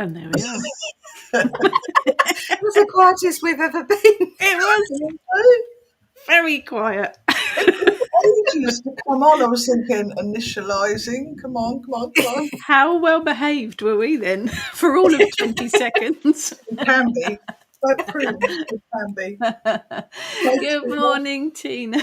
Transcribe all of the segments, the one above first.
And there we are. It was the quietest we've ever been. It was very quiet. Ages to come on. I was thinking initialising. Come on. How well behaved were we then for all of 20 seconds? It can be. Like prudence, it can be. Good morning, Tina.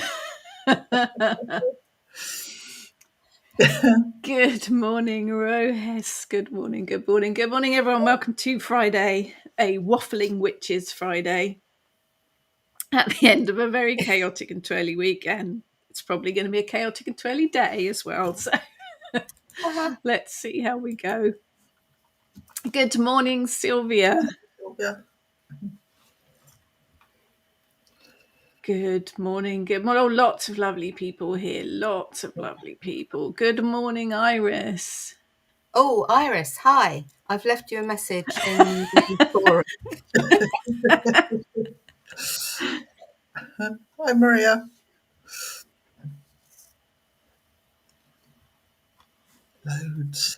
Good morning, Rohes. Good morning, everyone. Welcome to Friday, a Waffling Witches Friday. At the end of a very chaotic and twirly week, and it's probably going to be a chaotic and twirly day as well. So let's see how we go. Good morning, Sylvia. Good morning. Oh, lots of lovely people here. Lots of lovely people. Good morning, Iris. Oh, Iris, hi. I've left you a message in the forum. Hi, Maria. Loads.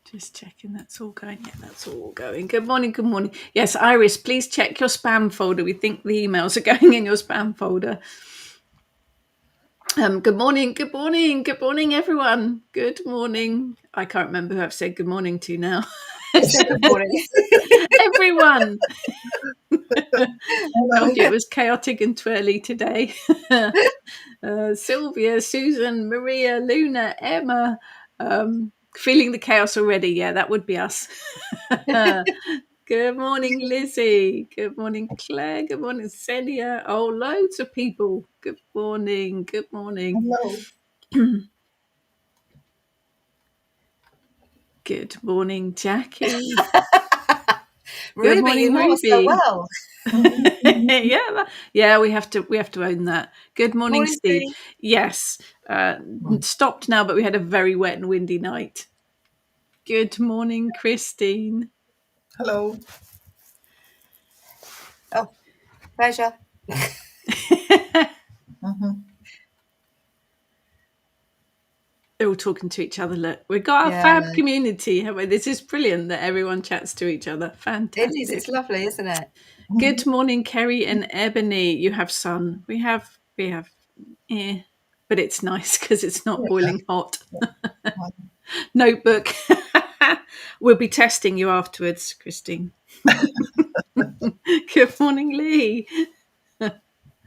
Just checking that's all going. Yeah, that's all going. Good morning. Yes, Iris, please check your spam folder. We think the emails are going in your spam folder. Good morning, everyone. Good morning. I can't remember who I've said good morning to now. Good morning. Everyone. Told you it was chaotic and twirly today. Sylvia, Susan, Maria, Luna, Emma, feeling the chaos already. Yeah, that would be us. Good morning, Lizzie. Good morning, Claire. Good morning, Celia. Oh, loads of people. Good morning. Hello. Good morning, Jackie. Ruby, Good morning, you know us so well. yeah, we have to own that. Good morning, Steve. Steve. Yes, stopped now, but we had a very wet and windy night. Good morning, Christine. Hello. Oh, pleasure. They're all talking to each other. Look, we've got our fab community. This is brilliant that everyone chats to each other. Fantastic. It is. It's lovely, isn't it? Good morning, Kerry and Ebony. You have sun. We have, but it's nice because it's not boiling hot. Notebook. We'll be testing you afterwards, Christine. Good morning, Lee.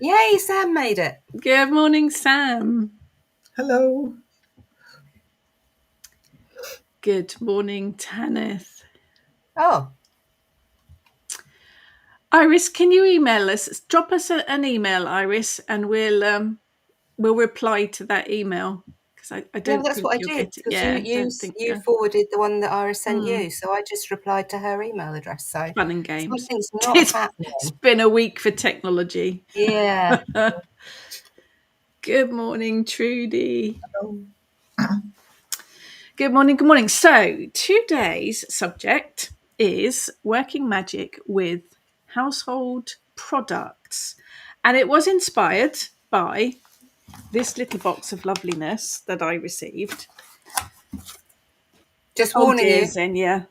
Yay, Sam made it. Good morning, Sam. Hello. Good morning, Tanith. Oh. Iris, can you email us? Drop us an email, Iris, and we'll reply to that email. Because I don't. No, that's what I did. Because you forwarded the one that Iris sent you, so I just replied to her email address. So fun and games. Something's not happening. It's been a week for technology. Yeah. Good morning, Trudy. Good morning. So today's subject is working magic with household products, and it was inspired by this little box of loveliness that I received. Just warning you. Xenia.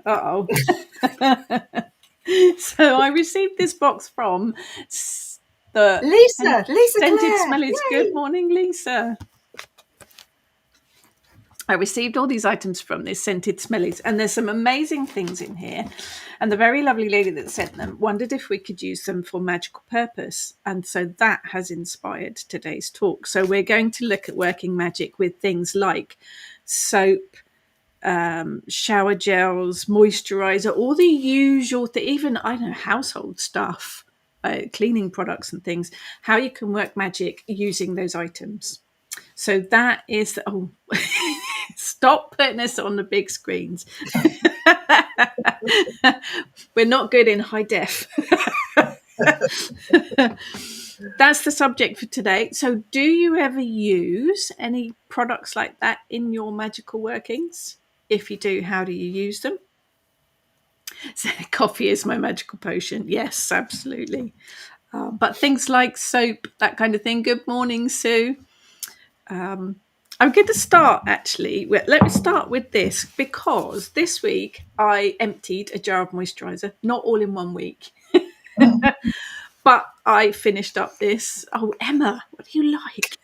So I received this box from the Lisa Scented Claire. Smellies. Good morning, Lisa. I received all these items from this Scented Smellies, and there's some amazing things in here. And the very lovely lady that sent them wondered if we could use them for magical purpose. And so that has inspired today's talk. So we're going to look at working magic with things like soap, shower gels, moisturizer, all the usual, even, household stuff, cleaning products and things, how you can work magic using those items. So that is, stop putting us on the big screens. We're not good in high def. That's the subject for today. So do you ever use any products like that in your magical workings? If you do, how do you use them? So, coffee is my magical potion. Yes, absolutely. But things like soap, that kind of thing. Good morning, Sue. I'm going to start actually. Let me start with this, because this week I emptied a jar of moisturiser, not all in one week. But I finished up this. Oh, Emma, what do you like?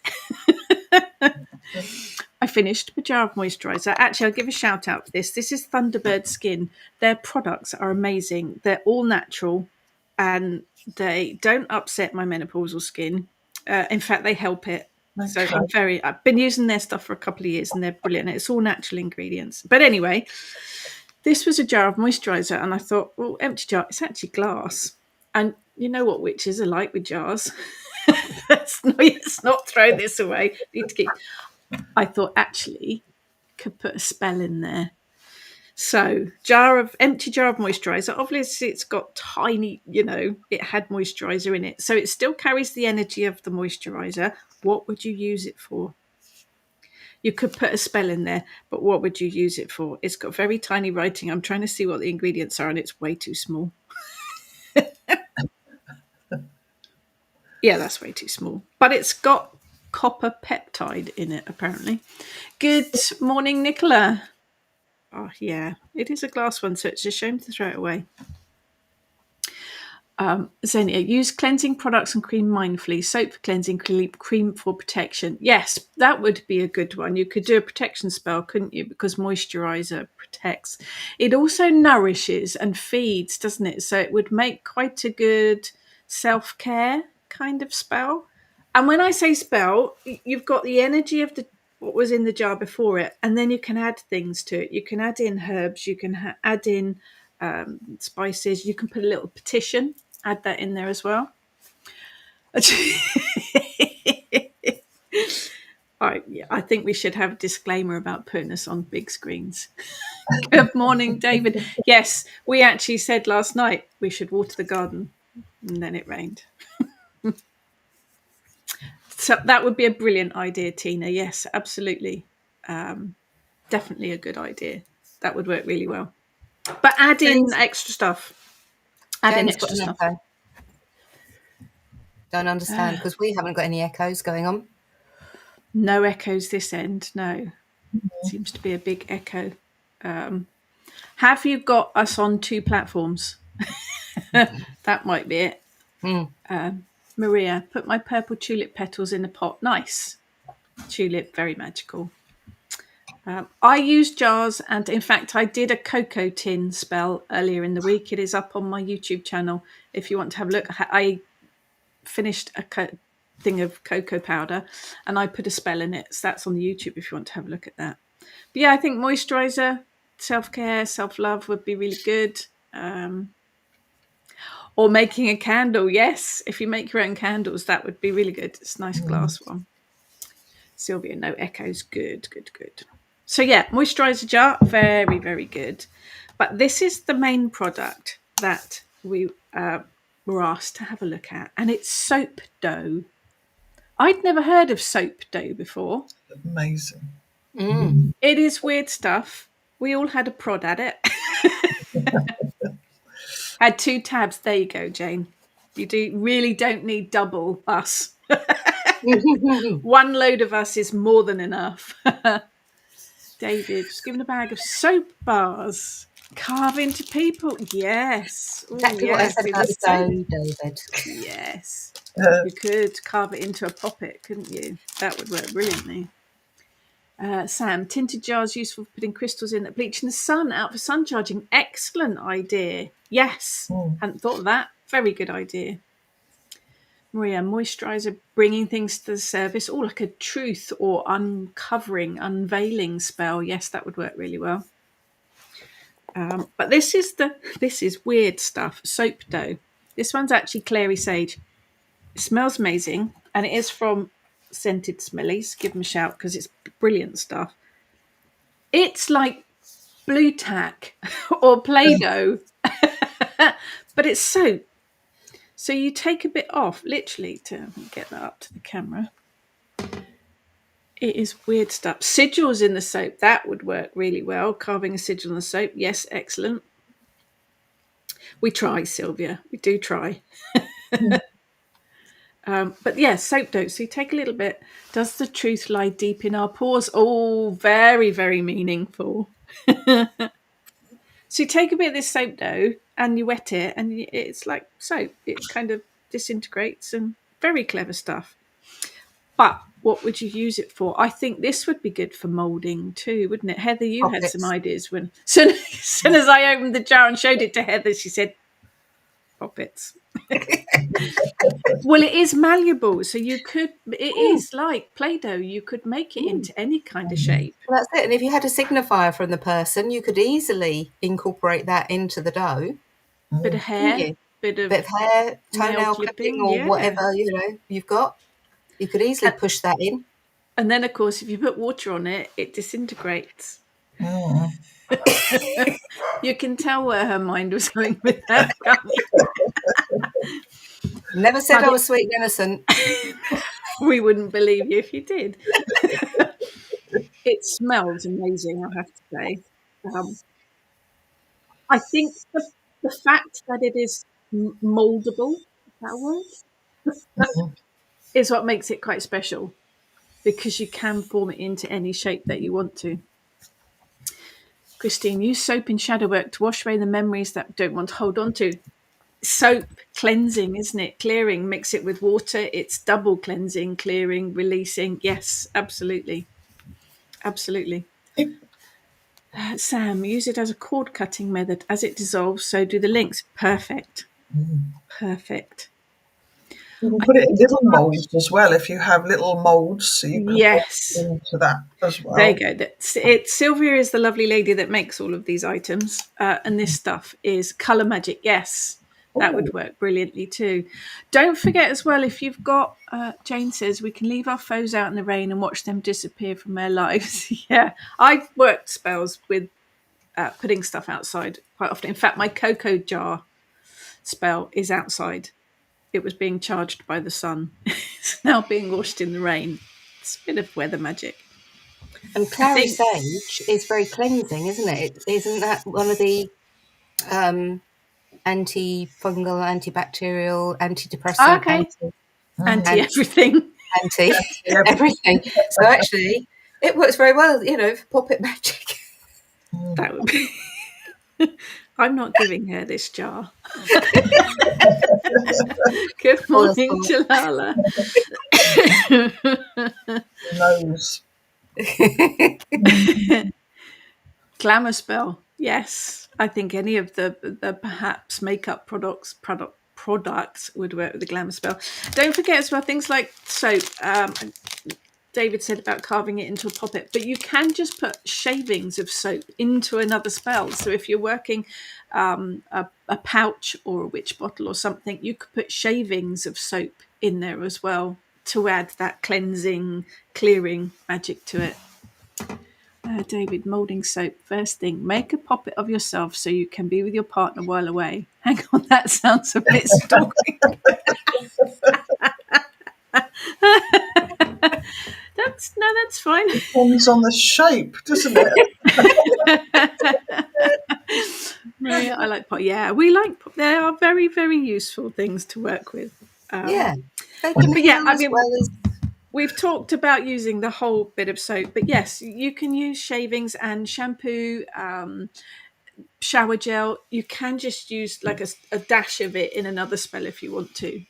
I finished a jar of moisturiser. Actually, I'll give a shout out for this. This is Thunderbird Skin. Their products are amazing. They're all natural and they don't upset my menopausal skin. In fact, they help it. So I've been using their stuff for a couple of years and they're brilliant. It's all natural ingredients. But anyway, this was a jar of moisturiser and I thought, well, empty jar, it's actually glass. And you know what witches are like with jars. let's not throw this away. Need to keep. I thought actually could put a spell in there. So empty jar of moisturiser. Obviously it's got tiny, it had moisturiser in it. So it still carries the energy of the moisturiser. What would you use it for? You could put a spell in there, but what would you use it for? It's got very tiny writing. I'm trying to see what the ingredients are and it's way too small. Yeah, that's way too small. But it's got copper peptide in it, apparently. Good morning, Nicola. Oh, yeah, it is a glass one, so it's a shame to throw it away. Xenia, use cleansing products and cream mindfully. Soap for cleansing, cream for protection. Yes, that would be a good one. You could do a protection spell, couldn't you? Because moisturiser protects. It also nourishes and feeds, doesn't it? So it would make quite a good self-care kind of spell. And when I say spell, you've got the energy of what was in the jar before it, and then you can add things to it. You can add in herbs, you can add in spices, you can put a little petition, add that in there as well. I think we should have a disclaimer about putting us on big screens. Good morning, David. Yes, we actually said last night we should water the garden, and then it rained. So that would be a brilliant idea, Tina. Yes, absolutely. Definitely a good idea. That would work really well. But add in extra stuff. Don't understand, because we haven't got any echoes going on. No echoes this end, no. Seems to be a big echo. Have you got us on 2 platforms? That might be it. Maria, put my purple tulip petals in a pot. Nice. Tulip, very magical. I use jars, and in fact I did a cocoa tin spell earlier in the week. It is up on my YouTube channel if you want to have a look. I finished a thing of cocoa powder and I put a spell in it. So that's on the YouTube if you want to have a look at that. But yeah, I think moisturiser, self-care, self-love would be really good. Or making a candle. Yes, if you make your own candles, that would be really good. It's a nice glass one. Sylvia, no echoes. Good. So yeah, moisturiser jar, very, very good. But this is the main product that we were asked to have a look at, and it's soap dough. I'd never heard of soap dough before. Amazing. It is weird stuff. We all had a prod at it. Had 2 tabs. There you go, Jane. You really don't need double us. 1 load of us is more than enough. David, just given a bag of soap bars. Carve into people. Yes. Exactly what I said about the dough, David. Yes. You could carve it into a poppet, couldn't you? That would work brilliantly. Sam, tinted jars useful for putting crystals in that bleach in the sun, out for sun charging. Excellent idea. Yes. Hadn't thought of that. Very good idea. Maria, moisturiser, bringing things to the surface, like a truth or uncovering, unveiling spell. Yes, that would work really well. But this is weird stuff. Soap dough. This one's actually clary sage. It smells amazing, and it is from Scented Smellies. Give them a shout because it's brilliant stuff. It's like blue tack or Play-Doh, but it's soap. So you take a bit off, literally, to get that up to the camera. It is weird stuff. Sigils in the soap, that would work really well. Carving a sigil in the soap, yes, excellent. We try, Sylvia. We do try. But yeah, soap dough. So you take a little bit. Does the truth lie deep in our pores? Oh, very, very meaningful. So you take a bit of this soap dough and you wet it, and it's like soap. It kind of disintegrates, and very clever stuff. But what would you use it for? I think this would be good for moulding too, wouldn't it? Heather, you had some ideas when soon as I opened the jar and showed it to Heather, she said, poppets. Well, it is malleable, so you could, it is like Play-Doh, you could make it into any kind of shape. Well, that's it. And if you had a signifier from the person, you could easily incorporate that into the dough. Bit of hair, bit of hair, toenail clipping, or whatever, you've got. You could easily push that in. And then, of course, if you put water on it, it disintegrates. Oh. You can tell where her mind was going with that. Never said I was sweet and innocent. We wouldn't believe you if you did. It smells amazing, I have to say. I think the fact that it is mouldable, is that a word? Is what makes it quite special, because you can form it into any shape that you want to. Christine, use soap in shadow work to wash away the memories that don't want to hold on to. Soap cleansing, isn't it? Clearing, mix it with water. It's double cleansing, clearing, releasing. Yes, absolutely. Absolutely. Sam, use it as a cord cutting method. As it dissolves, so do the links. Perfect. Perfect. You can put it in little moulds as well if you have little moulds, so you can yes put it into that as well. There you go. Sylvia is the lovely lady that makes all of these items, and this stuff is Colour Magic. Yes, that would work brilliantly too. Don't forget as well, if you've got, Jane says, we can leave our foes out in the rain and watch them disappear from their lives. Yeah, I've worked spells with putting stuff outside quite often. In fact, my cocoa jar spell is outside. It was being charged by the sun. It's now being washed in the rain. It's a bit of weather magic. And clary sage is very cleansing, isn't it? Isn't that one of the anti-fungal, antibacterial, antidepressant, anti-everything? Anti-everything. So actually, it works very well, for poppet magic. That would be... I'm not giving her this jar. Good morning, Jalala. Nose. Glamour spell. Yes, I think any of the perhaps makeup products would work with the glamour spell. Don't forget as well things like soap. David said about carving it into a poppet, but you can just put shavings of soap into another spell. So if you're working a pouch or a witch bottle or something, you could put shavings of soap in there as well to add that cleansing, clearing magic to it. David, moulding soap. First thing, make a poppet of yourself so you can be with your partner while away. Hang on, that sounds a bit stalking. That's fine. Depends on the shape, doesn't it? Maria, I like pot. Yeah, we like. They are very, very useful things to work with. They can heal as well as. We've talked about using the whole bit of soap, but yes, you can use shavings and shampoo, shower gel. You can just use like a dash of it in another spell if you want to.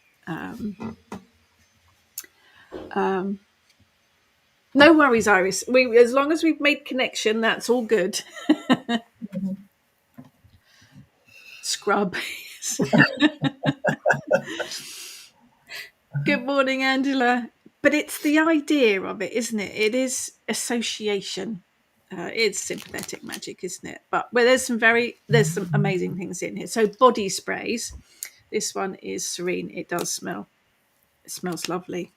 No worries, Iris. As long as we've made connection, that's all good. Scrub. Good morning, Angela. But it's the idea of it, isn't it? It is association. It's sympathetic magic, isn't it? But there's some amazing things in here. So body sprays. This one is serene. It does smell. It smells lovely.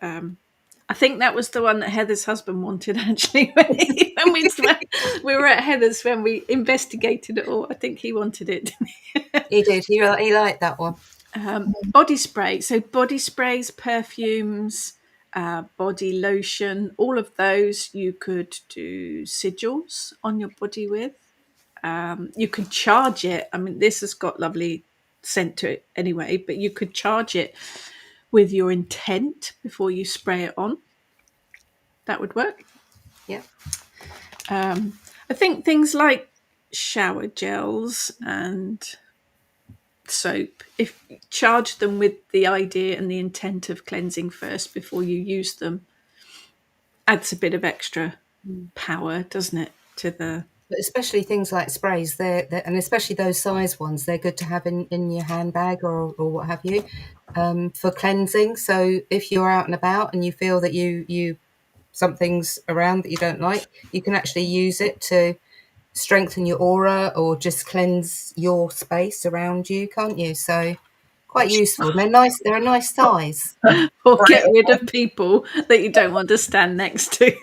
I think that was the one that Heather's husband wanted, actually. When we were at Heather's when we investigated it all. I think he wanted it. He did. He liked that one. Body spray. So body sprays, perfumes, body lotion, all of those you could do sigils on your body with. You could charge it. I mean, this has got lovely scent to it anyway, but you could charge it with your intent before you spray it on. That would work. Yeah. I think things like shower gels and soap, if you charge them with the idea and the intent of cleansing first before you use them, adds a bit of extra power, doesn't it, to the... But especially things like sprays, they're and especially those size ones, they're good to have in your handbag or what have you, for cleansing. So if you're out and about and you feel that you something's around that you don't like, you can actually use it to strengthen your aura or just cleanse your space around you, can't you? So quite useful. They're nice. They're a nice size. Or get rid of people that you don't want to stand next to.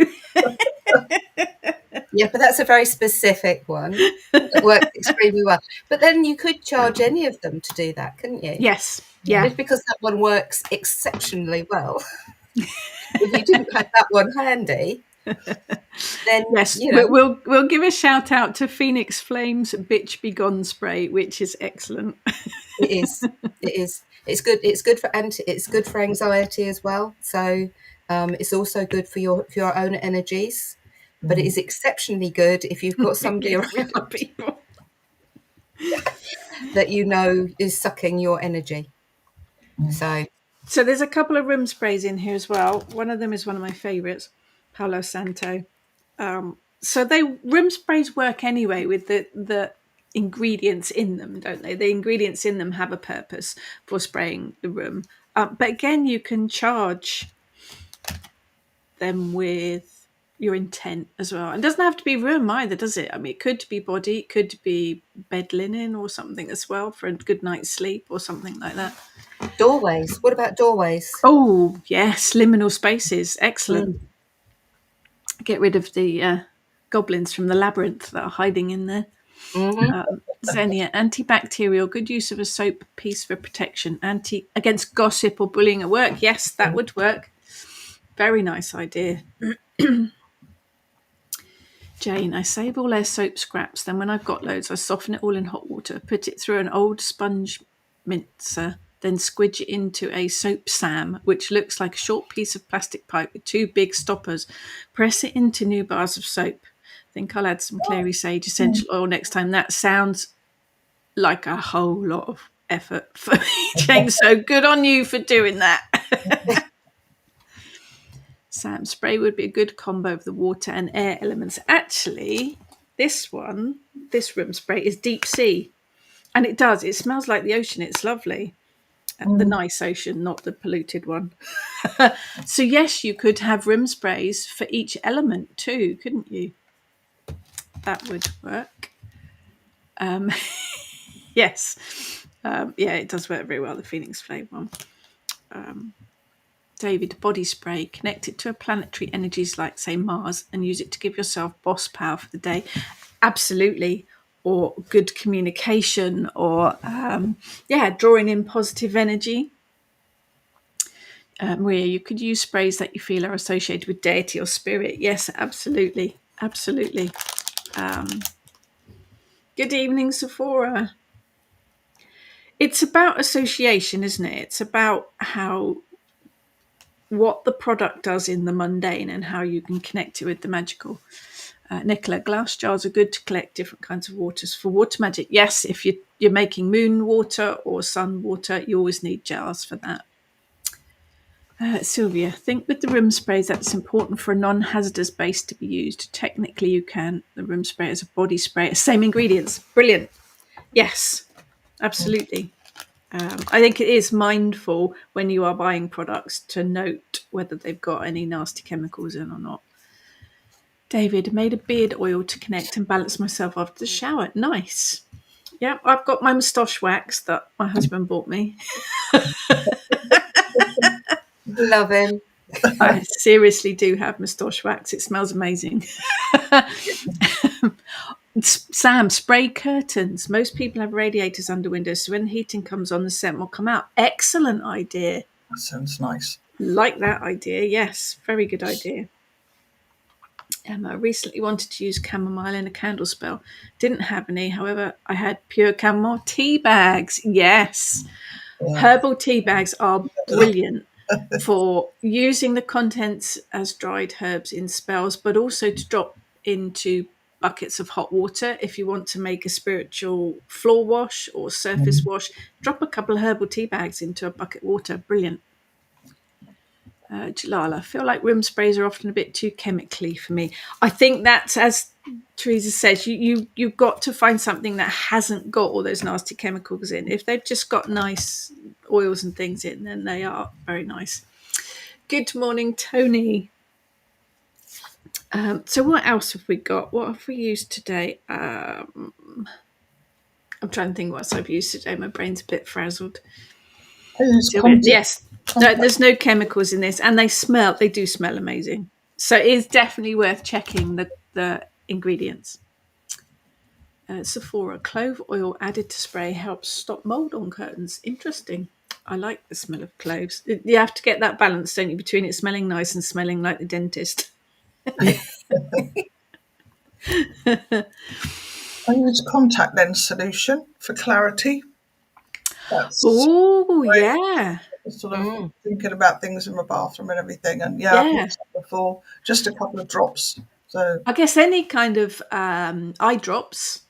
Yeah, but that's a very specific one that works extremely well. But then you could charge any of them to do that, couldn't you? Yes. Yeah. Just because that one works exceptionally well. If you didn't have that one handy, then yes, we'll give a shout out to Phoenix Flames Bitch Be Gone spray, which is excellent. It is. It is. It's good. It's good for It's good for anxiety as well. So it's also good for your own energies. But it is exceptionally good if you've got somebody around people that you know is sucking your energy. So there's a couple of room sprays in here as well. One of them is one of my favourites, Palo Santo. So room sprays work anyway with the ingredients in them, don't they? The ingredients in them have a purpose for spraying the room. But again, you can charge them with your intent as well. It doesn't have to be room either, does it? I mean, it could be body, it could be bed linen or something as well for a good night's sleep or something like that. Doorways. What about doorways? Oh, yes. Liminal spaces. Excellent. Get rid of the goblins from the labyrinth that are hiding in there. Xenia, antibacterial, good use of a soap piece for protection. Against gossip or bullying at work. Yes, that would work. Very nice idea. Jane, I save all their soap scraps. Then when I've got loads, I soften it all in hot water, put it through an old sponge mincer, then squidge it into a soap sam, which looks like a short piece of plastic pipe with two big stoppers. Press it into new bars of soap. I think I'll add some clary sage essential oil next time. That sounds like a whole lot of effort for me, Jane. So good on you for doing that. Sam, spray would be a good combo of the water and air elements. Actually, this room spray is deep sea. And it smells like the ocean. It's lovely. The nice ocean, not the polluted one. So yes, you could have room sprays for each element too, couldn't you? That would work. Yes. Yeah, it does work very well, the Phoenix Flame one. David, body spray. Connect it to a planetary energies like, say, Mars, and use it to give yourself boss power for the day. Absolutely. Or good communication, or drawing in positive energy. Maria, you could use sprays that you feel are associated with deity or spirit. Yes, absolutely. Absolutely. Good evening, Sephora. It's about association, isn't it? It's about what the product does in the mundane and how you can connect it with the magical. Nicola, glass jars are good to collect different kinds of waters for water magic. Yes, if you're making moon water or sun water, you always need jars for that. Sylvia, think with the room sprays that it's important for a non-hazardous base to be used. Technically, you can. The room spray is a body spray. Same ingredients. Brilliant. Yes, absolutely. I think it is mindful when you are buying products to note whether they've got any nasty chemicals in or not. David, made a beard oil to connect and balance myself after the shower. Nice. Yeah, I've got my moustache wax that my husband bought me. Love him. I seriously do have moustache wax. It smells amazing. Sam, spray curtains. Most people have radiators under windows, so when the heating comes on, the scent will come out. Excellent idea. That sounds nice. Like that idea. Yes, very good idea. I recently wanted to use chamomile in a candle spell. Didn't have any. However, I had pure chamomile tea bags. Yes. Yeah. Herbal tea bags are brilliant. for using the contents as dried herbs in spells, but also to drop into buckets of hot water if you want to make a spiritual floor wash or surface wash. Drop a couple of herbal tea bags into a bucket of water. Brilliant. Jalala, I feel like room sprays are often a bit too chemically for me. I think that's, as Teresa says, you've got to find something that hasn't got all those nasty chemicals in. If they've just got nice oils and things in, then they are very nice. Good morning, Tony. So what else have we got? What have we used today? I'm trying to think what else I've used today. My brain's a bit frazzled. Yes, no, there's no chemicals in this, and they do smell amazing. So it is definitely worth checking the ingredients. Sephora, clove oil added to spray helps stop mold on curtains. Interesting. I like the smell of cloves. You have to get that balance, don't you, between it smelling nice and smelling like the dentist. I use contact lens solution for clarity. Oh, yeah. Sort of thinking about things in my bathroom and everything. And I've used that before, just a couple of drops. So I guess any kind of eye drops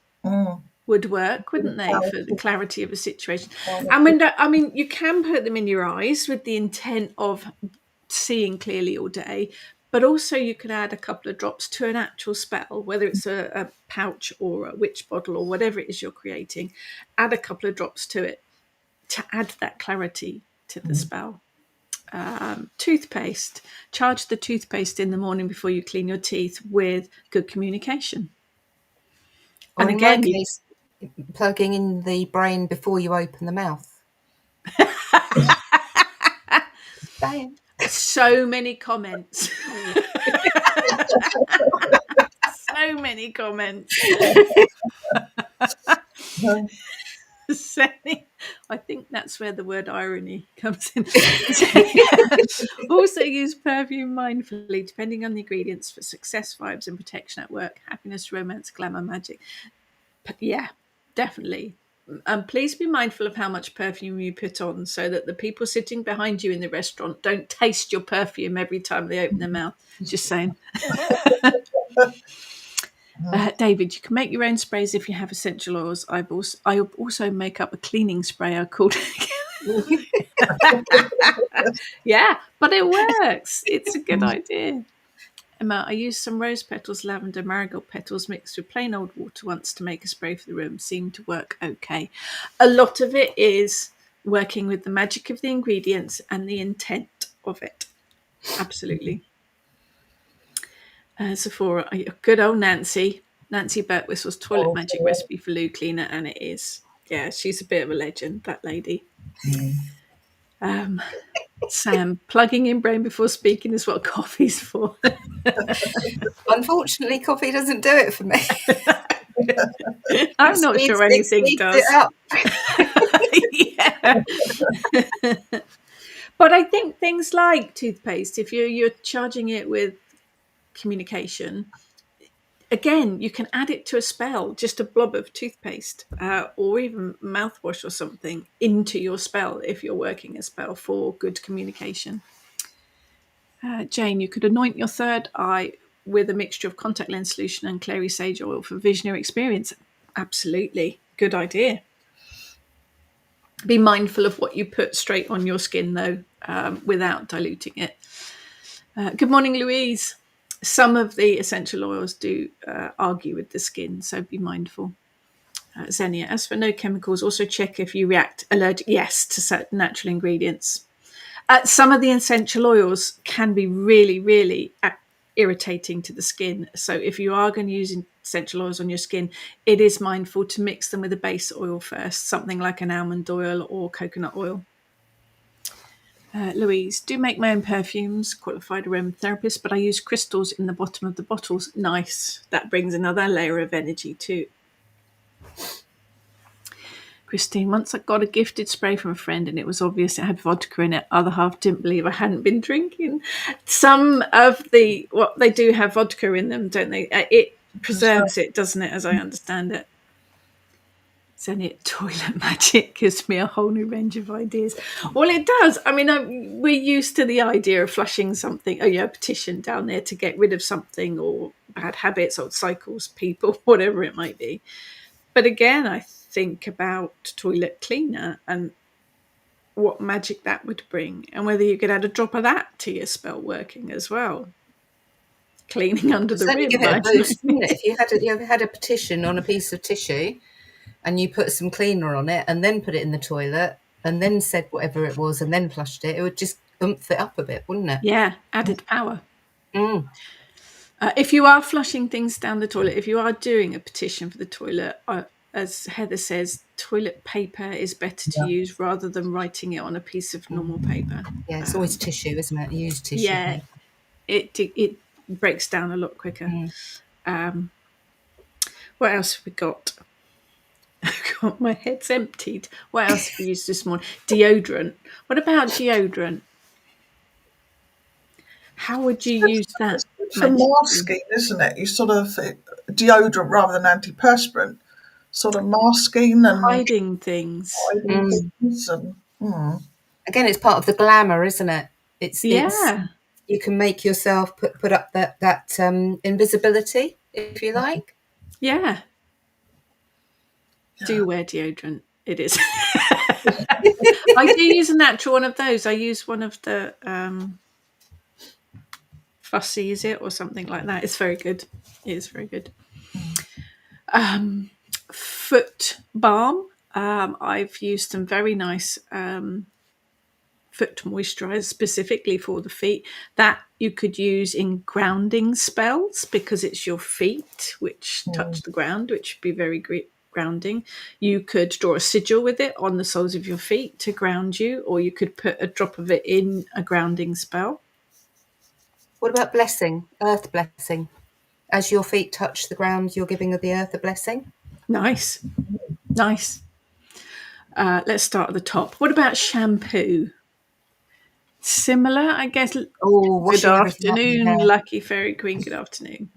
would work, wouldn't they, for the clarity of a situation? And you can put them in your eyes with the intent of seeing clearly all day, but also you can add a couple of drops to an actual spell, whether it's a pouch or a witch bottle or whatever it is you're creating. Add a couple of drops to it to add that clarity to the spell. Toothpaste. Charge the toothpaste in the morning before you clean your teeth with good communication. Or and in again, my case, plugging in the brain before you open the mouth. Bang. So many comments. So many comments. I think that's where the word irony comes in. Also use perfume mindfully, depending on the ingredients, for success, vibes, and protection at work, happiness, romance, glamour, magic. But yeah, definitely. Please be mindful of how much perfume you put on, so that the people sitting behind you in the restaurant don't taste your perfume every time they open their mouth. Just saying. David, you can make your own sprays if you have essential oils. I also make up a cleaning sprayer called yeah, but it works. It's a good idea. Emma, I used some rose petals, lavender, marigold petals mixed with plain old water once to make a spray for the room. Seemed to work okay. A lot of it is working with the magic of the ingredients and the intent of it. Absolutely. Sephora, good old Nancy Birtwhistle's toilet magic recipe for loo cleaner, and it is. Yeah, she's a bit of a legend, that lady. Sam, plugging in brain before speaking is what coffee's for. Unfortunately, coffee doesn't do it for me. I'm not sure anything does. Yeah. But I think things like toothpaste, if you're charging it with communication, again, you can add it to a spell, just a blob of toothpaste or even mouthwash or something into your spell if you're working a spell for good communication. Jane, you could anoint your third eye with a mixture of contact lens solution and clary sage oil for visionary experience. Absolutely. Good idea. Be mindful of what you put straight on your skin, though, without diluting it. Good morning, Louise. Some of the essential oils do argue with the skin, so be mindful. Xenia, as for no chemicals, also check if you react allergic, yes, to certain natural ingredients. Some of the essential oils can be really, really irritating to the skin. So if you are going to use essential oils on your skin, it is mindful to mix them with a base oil first, something like an almond oil or coconut oil. Louise, do make my own perfumes, qualified aromatherapist, but I use crystals in the bottom of the bottles. Nice. That brings another layer of energy too. Christine, once I got a gifted spray from a friend and it was obvious it had vodka in it. Other half didn't believe I hadn't been drinking. Some of they do have vodka in them, don't they? It preserves it, doesn't it, as I understand it? Zenit Toilet Magic gives me a whole new range of ideas. Well, it does. I mean, we're used to the idea of flushing something, a petition down there to get rid of something or bad habits or cycles, people, whatever it might be. But again, I think about toilet cleaner and what magic that would bring, and whether you could add a drop of that to your spell working as well. Cleaning under the rim. Give it a boost, wouldn't it? If you ever had a petition on a piece of tissue and you put some cleaner on it and then put it in the toilet and then said whatever it was and then flushed it, it would just oomph it up a bit, wouldn't it? Yeah, added power. Mm. If you are flushing things down the toilet, if you are doing a petition for the toilet, as Heather says, toilet paper is better to use rather than writing it on a piece of normal paper. Yeah, it's always tissue, isn't it? You use tissue paper. It breaks down a lot quicker. What else have we got? God, my head's emptied. What else have we used this morning? Deodorant. What about deodorant? How would you use that? For masking, isn't it? You sort of deodorant rather than antiperspirant, sort of masking and hiding things. And, Again, it's part of the glamour, isn't it? It's you can make yourself put up that invisibility, if you like. Yeah. Do you wear deodorant? It is. I do use a natural one of those. I use one of the Fussy, is it, or something like that. It's very good. It is very good. Foot balm. I've used some very nice foot moisturizer specifically for the feet that you could use in grounding spells because it's your feet which touch the ground, which would be very grounding. You could draw a sigil with it on the soles of your feet to ground you, or you could put a drop of it in a grounding spell. What about blessing, earth blessing? As your feet touch the ground, you're giving the earth a blessing? Nice. Let's start at the top. What about shampoo? Similar, I guess. Good afternoon, Lucky Fairy Queen. Good afternoon.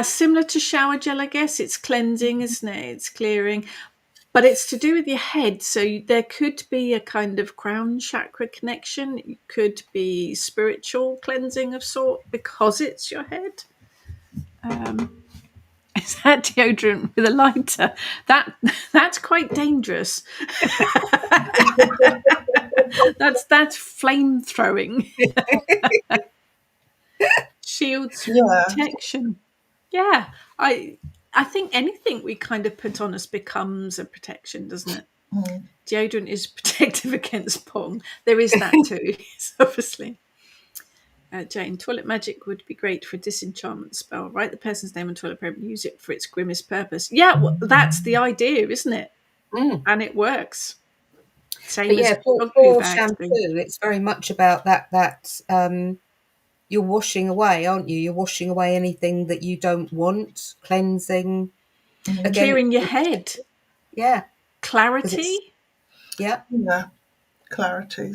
Similar to shower gel, I guess. It's cleansing, isn't it? It's clearing. But it's to do with your head. So there could be a kind of crown chakra connection. It could be spiritual cleansing of sort because it's your head. Is that deodorant with a lighter? That's quite dangerous. that's flame throwing. Shields protection. Yeah, I think anything we kind of put on us becomes a protection, doesn't it? Deodorant is protective against pong. There is that too, obviously. Jane, toilet magic would be great for a disenchantment spell. Write the person's name on toilet paper and use it for its grimmest purpose. Yeah, well, that's the idea, isn't it? And it works. Same as for shampoo, it's very much about that you're washing away, aren't you? You're washing away anything that you don't want, cleansing. Again, clearing your head. Yeah. Clarity. Yeah. Clarity.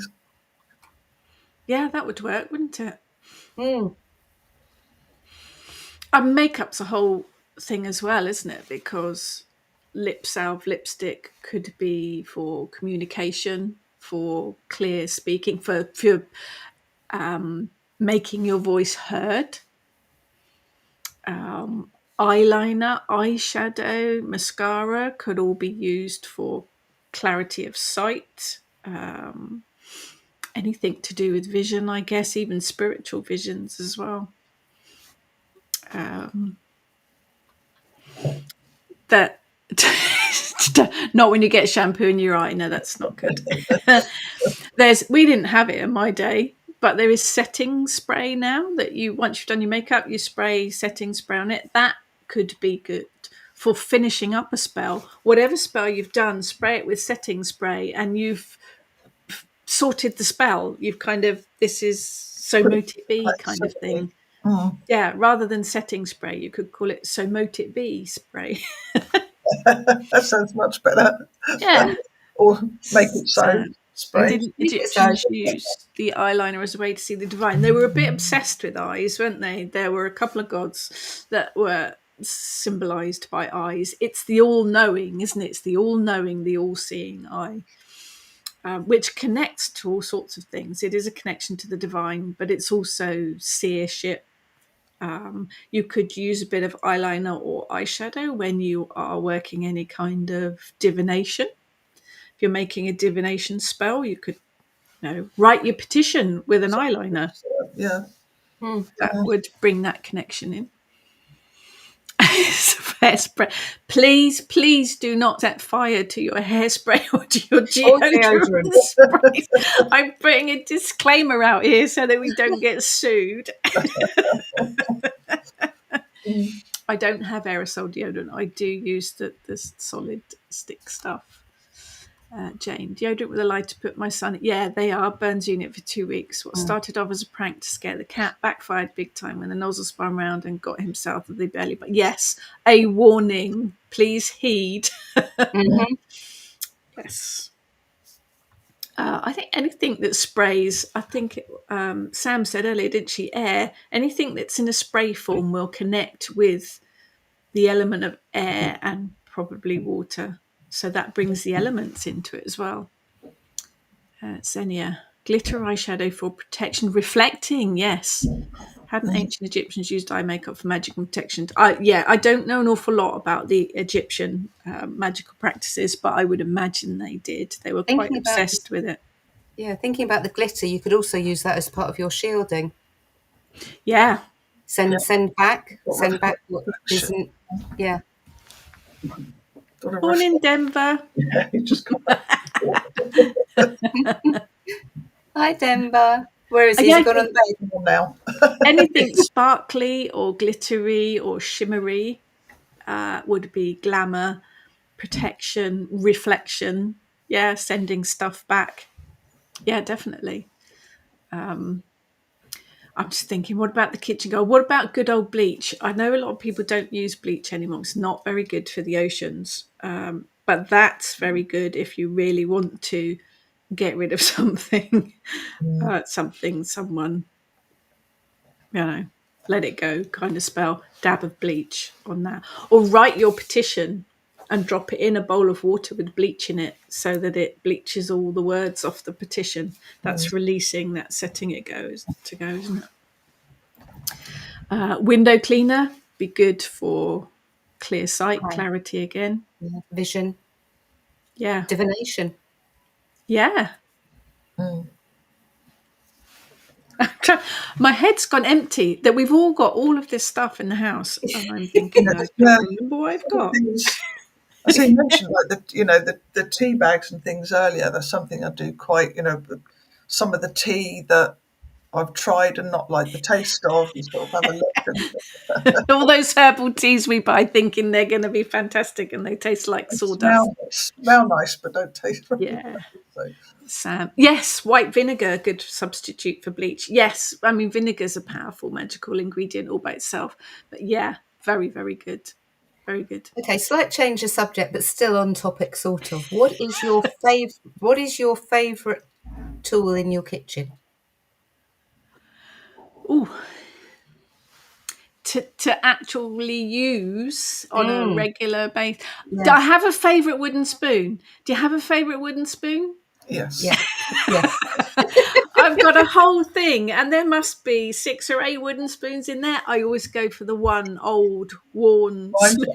Yeah, that would work, wouldn't it? And makeup's a whole thing as well, isn't it? Because lip salve, lipstick could be for communication, for clear speaking, for making your voice heard. Eyeliner, eyeshadow, mascara could all be used for clarity of sight. Anything to do with vision, I guess, even spiritual visions as well. That not when you get shampoo in your eye. No, that's not good. We didn't have it in my day, but there is setting spray now that once you've done your makeup, you spray setting spray on it. That could be good for finishing up a spell. Whatever spell you've done, spray it with setting spray, and you've sorted the spell. You've kind of, this is so mote it be kind of thing. Yeah, rather than setting spray, you could call it so mote it be spray. That sounds much better. Yeah. Or make it so spray. Didn't Egyptians use the eyeliner as a way to see the divine? They were a bit obsessed with eyes, weren't they? There were a couple of gods that were symbolized by eyes. It's the all-knowing, isn't it? It's the all-knowing, the all-seeing eye, which connects to all sorts of things. It is a connection to the divine, but it's also seership. You could use a bit of eyeliner or eyeshadow when you are working any kind of divination. If you're making a divination spell, you could, write your petition with an eyeliner. Yeah. That would bring that connection in. Hairspray. Please do not set fire to your hairspray or to your deodorant sprays. I'm putting a disclaimer out here so that we don't get sued. I don't have aerosol deodorant. I do use the solid stick stuff. Jane, deodorant with a lighter put my son. Yeah, they are. Burns unit for 2 weeks. What started off as a prank to scare the cat backfired big time when the nozzle spun round and got him south of the belly. But yes, a warning. Please heed. Yes. I think anything that sprays, I think Sam said earlier, didn't she, air, anything that's in a spray form will connect with the element of air and probably water. So that brings the elements into it as well. Xenia, glitter eyeshadow for protection, reflecting, yes. Hadn't ancient Egyptians used eye makeup for magic and protection? I don't know an awful lot about the Egyptian magical practices, but I would imagine they did. They were quite obsessed with it. Yeah, thinking about the glitter, you could also use that as part of your shielding. Yeah. Send back what isn't. Yeah. Born in Denver. Yeah, you just got Hi, Denver. Where is he? Has he gone on the bed now? Anything sparkly or glittery or shimmery would be glamour, protection, reflection. Yeah, sending stuff back. Yeah, definitely. I'm just thinking, what about the kitchen gold? What about good old bleach? I know a lot of people don't use bleach anymore. It's not very good for the oceans. But that's very good if you really want to get rid of something, someone, let it go kind of spell. Dab of bleach on that. Or write your petition and drop it in a bowl of water with bleach in it so that it bleaches all the words off the petition. That's releasing, that's setting it go, isn't it? Window cleaner, be good for clear sight, clarity again. Yeah. Vision. Yeah. Divination. Yeah. My head's gone empty that we've all got all of this stuff in the house, and I'm thinking, I don't remember what I've got. I see you mentioned like the tea bags and things earlier. That's something I do quite. Some of the tea that I've tried and not like the taste of, and sort of have a look. All those herbal teas we buy, thinking they're going to be fantastic, and they taste like sawdust. Smell nice, but don't taste. Yeah. So. Sam. Yes, white vinegar, good substitute for bleach. Yes, I mean, vinegar's a powerful magical ingredient all by itself. But yeah, very, very good. Very good. Okay, slight change of subject, but still on topic, sort of. What is your favourite tool in your kitchen? Ooh. To actually use on a regular basis. Yeah. Do I have a favourite wooden spoon? Do you have a favourite wooden spoon? Yes. Yeah. Yes. I've got a whole thing, and there must be 6 or 8 wooden spoons in there. I always go for the one old, worn, smooth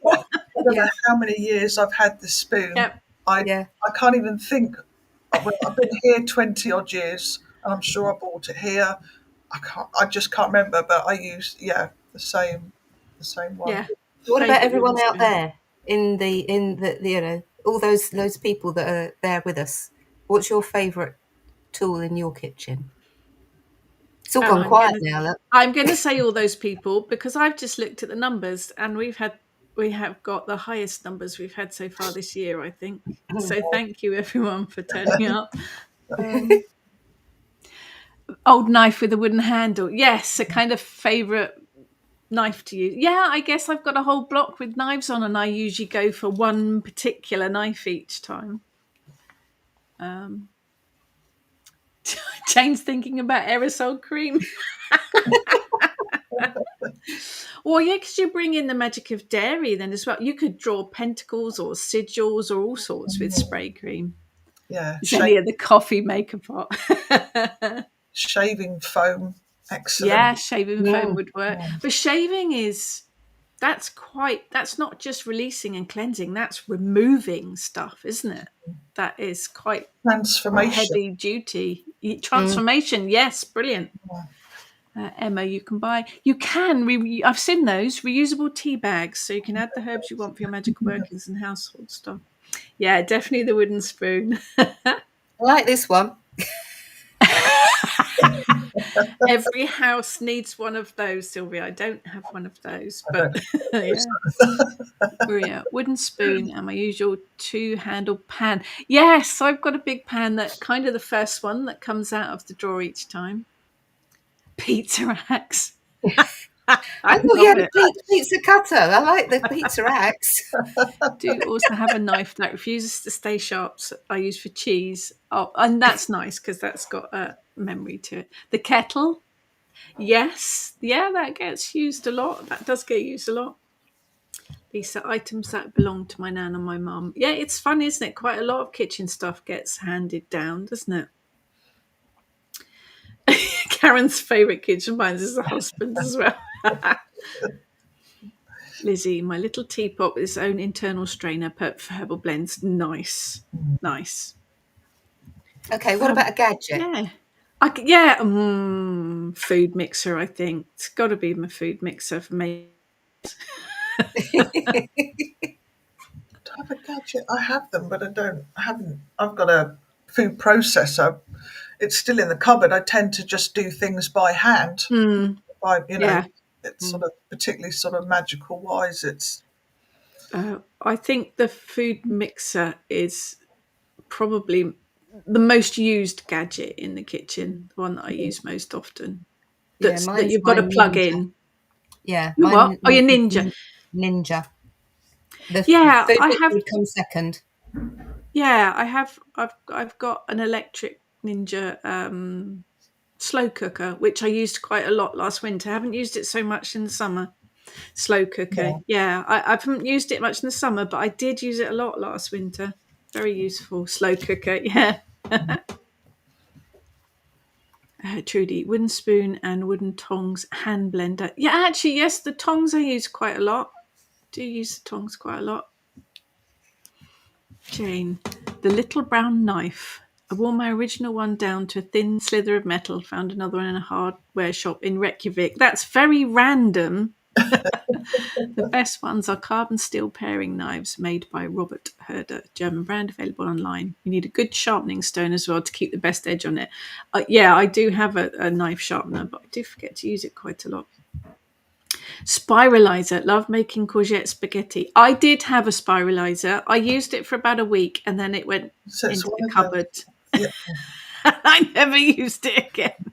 one. I don't know how many years I've had this spoon. Yep. I can't even think. I've been here 20 odd years, and I'm sure I bought it here. I just can't remember, but I use the same one. Yeah. What about everyone out there in the all those people that are there with us? What's your favourite tool in your kitchen? It's all gone quiet now. Look. I'm going to say all those people because I've just looked at the numbers, and we have got the highest numbers we've had so far this year, I think. So thank you everyone for turning up. Old knife with a wooden handle. Yes, a kind of favourite knife to use. Yeah, I guess I've got a whole block with knives on, and I usually go for one particular knife each time. Jane's thinking about aerosol cream. Well, yeah, because you bring in the magic of dairy then as well. You could draw pentacles or sigils or all sorts with spray cream. Yeah, It's only at the coffee maker pot. shaving foam, excellent. Yeah, shaving foam would work. yeah. But shaving that's not just releasing and cleansing, that's removing stuff, isn't it? That is quite Transformation. heavy duty. Transformation, yes, brilliant. Emma, you can I've seen those reusable tea bags, so you can add the herbs you want for your magical workings and household stuff. Yeah, definitely the wooden spoon. I like this one. Every house needs one of those, Sylvia. I don't have one of those, but yeah. Maria, wooden spoon and my usual 2-handle pan. Yes, I've got a big pan, that kind of the first one that comes out of the drawer each time. Pizza axe. I thought you had a pizza cutter. I like the pizza axe. Do also have a knife that refuses to stay sharp. So I use for cheese. Oh, and that's nice because that's got a memory to it. The kettle. Yes. Yeah, that gets used a lot. That does get used a lot. These are items that belong to my nan and my mum. Yeah, it's fun, isn't it? Quite a lot of kitchen stuff gets handed down, doesn't it? Karen's favourite kitchen appliance is the husband's as well. Lizzie, my little teapot with its own internal strainer, perfect for herbal blends. Nice. Nice. Okay, what about a gadget? Yeah. Food mixer, I think. It's got to be my food mixer for me. Do I have a gadget? I have them, but I haven't. I've got a food processor. It's still in the cupboard. I tend to just do things by hand. It's sort of particularly sort of magical wise. It's. I think the food mixer is probably the most used gadget in the kitchen, the one that I use most often. That you've got to plug in. Yeah. What? Oh, your Ninja. Ninja. The Yeah, food I mixer have. would come second. Yeah, I have. I've got an electric Ninja slow cooker, which I used quite a lot last winter. I haven't used it so much in the summer. Slow cooker. Yeah, I haven't used it much in the summer, but I did use it a lot last winter. Very useful. Slow cooker. Yeah. Trudy, wooden spoon and wooden tongs, hand blender. Yeah, actually, yes, the tongs I use quite a lot. Do use the tongs quite a lot. Jane, the little brown knife. I wore my original one down to a thin slither of metal, found another one in a hardware shop in Reykjavik. That's very random. The best ones are carbon steel paring knives made by Robert Herder, German brand, available online. You need a good sharpening stone as well to keep the best edge on it. Yeah, I do have a knife sharpener, but I do forget to use it quite a lot. Spiralizer. Love making courgette spaghetti. I did have a spiralizer. I used it for about a week and then it went into the cupboard. I never used it again.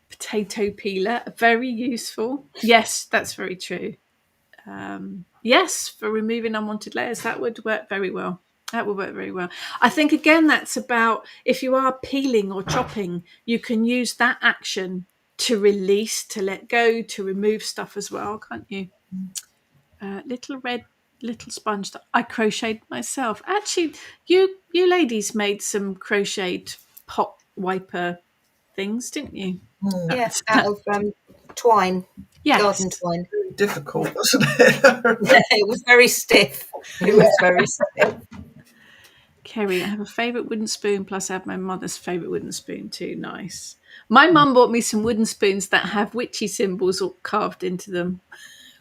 Potato peeler. Very useful. Yes, that's very true. Yes, for removing unwanted layers. That would work very well. That would work very well. I think, again, that's about if you are peeling or chopping, you can use that action to release, to let go, to remove stuff as well, can't you? Little sponge that I crocheted myself. Actually, you ladies made some crocheted pot wiper things, didn't you? Yes, out of twine. Yes. Garden twine. Very difficult, wasn't it? Yeah, it was very stiff. It was very stiff. Kerry, I have a favourite wooden spoon, plus I have my mother's favourite wooden spoon too. Nice. My mum bought me some wooden spoons that have witchy symbols all carved into them,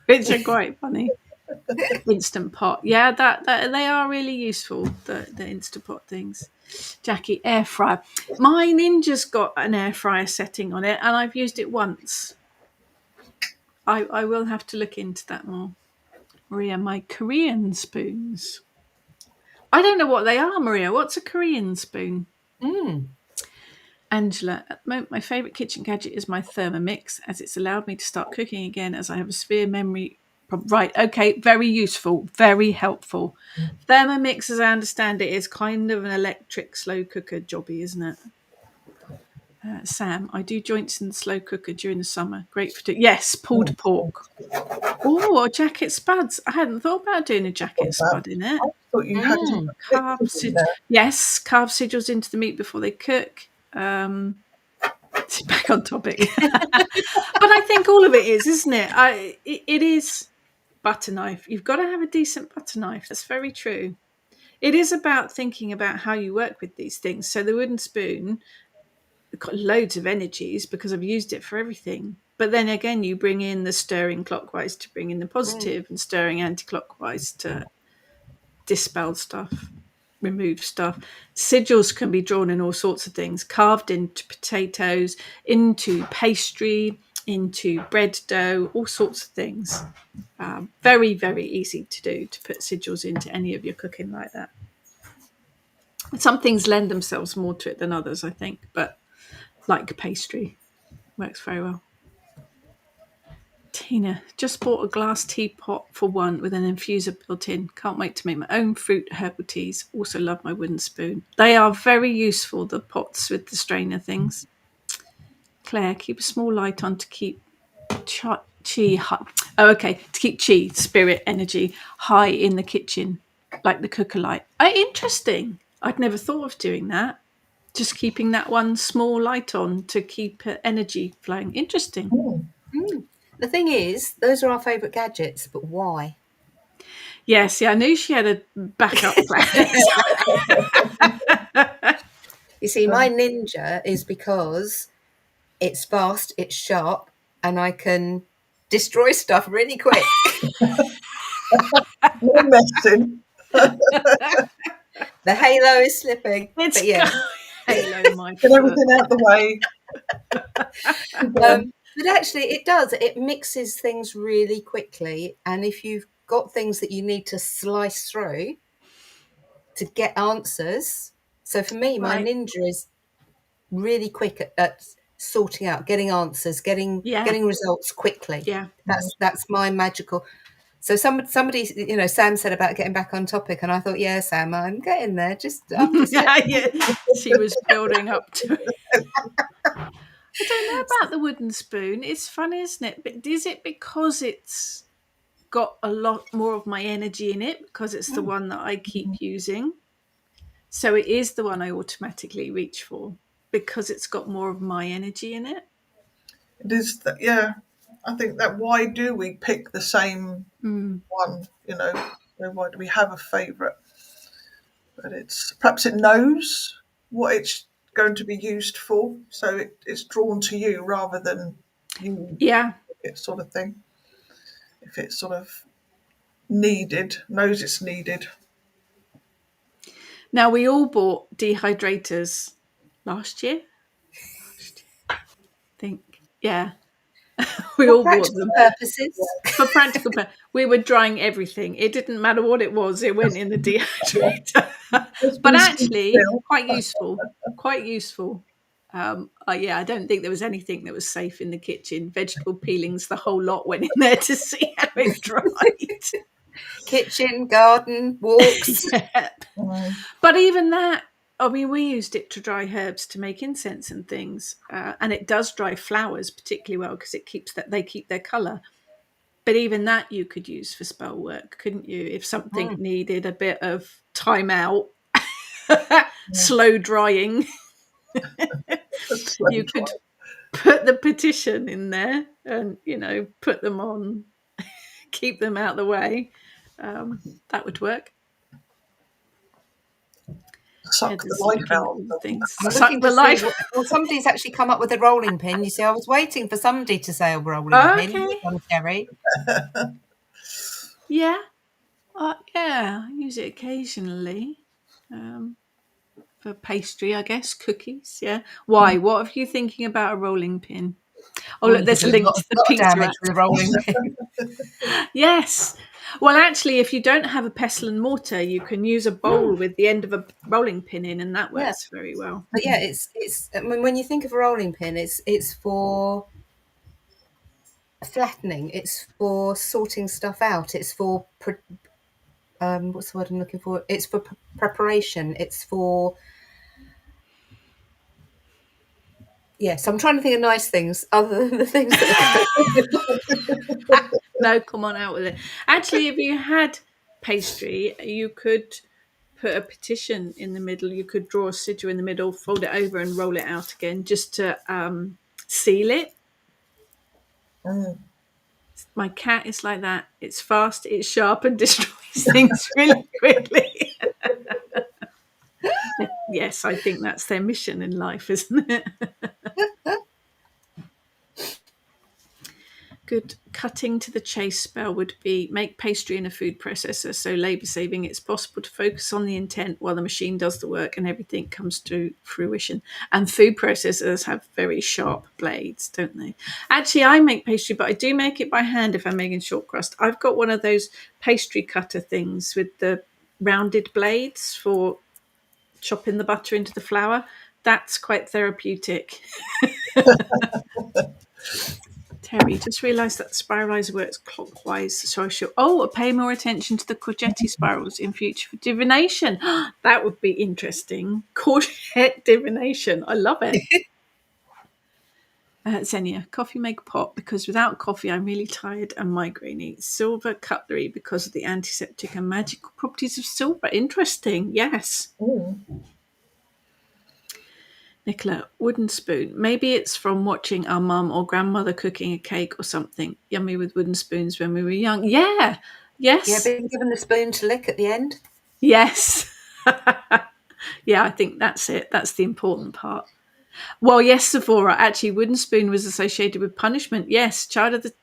which are quite funny. Instant Pot. Yeah, that they are really useful, the Instant Pot things. Jackie, air fryer. My Ninja's got an air fryer setting on it, and I've used it once. I will have to look into that more. Maria, my Korean spoons. I don't know what they are, Maria. What's a Korean spoon? Angela, at the moment, my favourite kitchen gadget is my Thermomix, as it's allowed me to start cooking again as I have a severe memory problem. Right, okay, very useful, very helpful. Thermomix, as I understand it, is kind of an electric slow cooker jobby, isn't it? Sam, I do joints in the slow cooker during the summer. Great for yes, pulled pork. Oh, jacket spuds. I hadn't thought about doing a jacket spud in it. I thought you had some liquid in there. Yes, carve sigils into the meat before they cook. Back on topic. But I think all of it is, isn't it? It is butter knife. You've got to have a decent butter knife. That's very true. It is about thinking about how you work with these things. So the wooden spoon got loads of energies because I've used it for everything. But then again, you bring in the stirring clockwise to bring in the positive and stirring anti-clockwise to dispel stuff, remove stuff. Sigils can be drawn in all sorts of things, carved into potatoes, into pastry, into bread dough, all sorts of things. Very, very easy to do, to put sigils into any of your cooking like that. Some things lend themselves more to it than others, I think, but like pastry, works very well. Tina, just bought a glass teapot for one with an infuser built in. Can't wait to make my own fruit herbal teas. Also love my wooden spoon. They are very useful, the pots with the strainer things. Claire, keep a small light on to keep chi high. Oh, okay. To keep chi, spirit, energy high in the kitchen, like the cooker light. Interesting. I'd never thought of doing that. Just keeping that one small light on to keep energy flowing. Interesting. The thing is, those are our favourite gadgets, but why? Yes, I knew she had a backup plan. You see, my Ninja is because it's fast, it's sharp, and I can destroy stuff really quick. No messing. The halo is slipping. It's but yeah. halo, my Get everything out the way. But actually, it does. It mixes things really quickly. And if you've got things that you need to slice through to get answers. So for me, my Right. Ninja is really quick at sorting out, getting answers, getting results quickly. Yeah. That's my magical. So somebody, Sam said about getting back on topic, and I thought, yeah, Sam, I'm getting there. I'm just Yeah, she was building up to it. I don't know about the wooden spoon. It's fun, isn't it? But is it because it's got a lot more of my energy in it because it's the one that I keep using? So it is the one I automatically reach for because it's got more of my energy in it. It is that, yeah. I think that why do we pick the same one? Why do we have a favourite? But perhaps it knows what it's going to be used for, so it's drawn to you rather than you. Yeah. It sort of thing. If it's sort of knows it's needed. Now, we all bought dehydrators last year. I think. Yeah. We all bought them. Purposes. For practical purposes. We were drying everything. It didn't matter what it was. It went in the dehydrator. But actually, quite useful. Quite useful. I don't think there was anything that was safe in the kitchen. Vegetable peelings, the whole lot went in there to see how it dried. Kitchen, garden, walks. Yeah. But even that, I mean, we used it to dry herbs to make incense and things, and it does dry flowers particularly well because they keep their colour. But even that you could use for spell work, couldn't you? If something needed a bit of time out, slow drying, you could put the petition in there and put them on, keep them out of the way. That would work. Suck the life out of things. Suck the life. Well, somebody's actually come up with a rolling pin. You see, I was waiting for somebody to say a rolling pin on Terry. Yeah. I use it occasionally for pastry, I guess, cookies. Yeah. Why? What are you thinking about a rolling pin? Oh, look, there's a link to the pizza damage with a rolling pin. Yes. Well, actually, if you don't have a pestle and mortar, you can use a bowl with the end of a rolling pin in, and that works very well. But yeah, it's. I mean, when you think of a rolling pin, it's for flattening. It's for sorting stuff out. It's for what's the word I'm looking for? It's for preparation. It's for Yes, I'm trying to think of nice things other than the things that No, come on out with it. Actually, if you had pastry, you could put a petition in the middle. You could draw a sigil in the middle, fold it over, and roll it out again, just to seal it. Mm. My cat is like that. It's fast, it's sharp, and destroys things really quickly. Yes, I think that's their mission in life, isn't it? Good cutting to the chase spell would be make pastry in a food processor, so labour saving. It's possible to focus on the intent while the machine does the work and everything comes to fruition. And food processors have very sharp blades, don't they? Actually, I make pastry, but I do make it by hand if I'm making short crust. I've got one of those pastry cutter things with the rounded blades for chopping the butter into the flour. That's quite therapeutic. Terry, just realised that the spiralizer works clockwise, so I should pay more attention to the courgette spirals in future for divination. That would be interesting. Courgette divination. I love it. Xenia, coffee make pot because without coffee I'm really tired and migrainey. Silver cutlery because of the antiseptic and magical properties of silver. Interesting. Yes. Mm. Nicola, wooden spoon. Maybe it's from watching our mum or grandmother cooking a cake or something. Yummy with wooden spoons when we were young. Yeah. Yes. being given the spoon to lick at the end. Yes. Yeah, I think that's it. That's the important part. Well, yes, Sephora. Actually, wooden spoon was associated with punishment. Yes,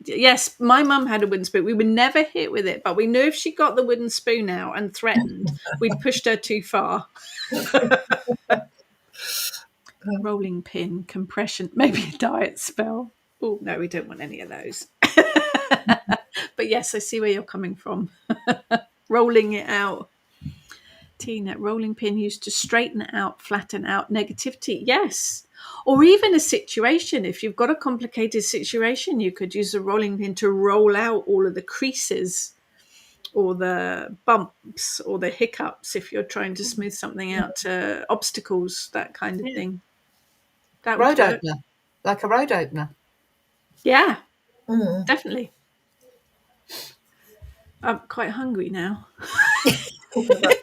yes, my mum had a wooden spoon. We were never hit with it, but we knew if she got the wooden spoon out and threatened, we'd pushed her too far. Rolling pin, compression, maybe a diet spell. Oh, no, we don't want any of those. But yes, I see where you're coming from. Rolling it out. Tina, rolling pin used to straighten out, flatten out negativity. Yes. Or even a situation. If you've got a complicated situation, you could use a rolling pin to roll out all of the creases or the bumps or the hiccups if you're trying to smooth something out, obstacles, that kind of thing. That would Road work. opener, like a road opener. Yeah, Mm. definitely. I'm quite hungry now. Talking about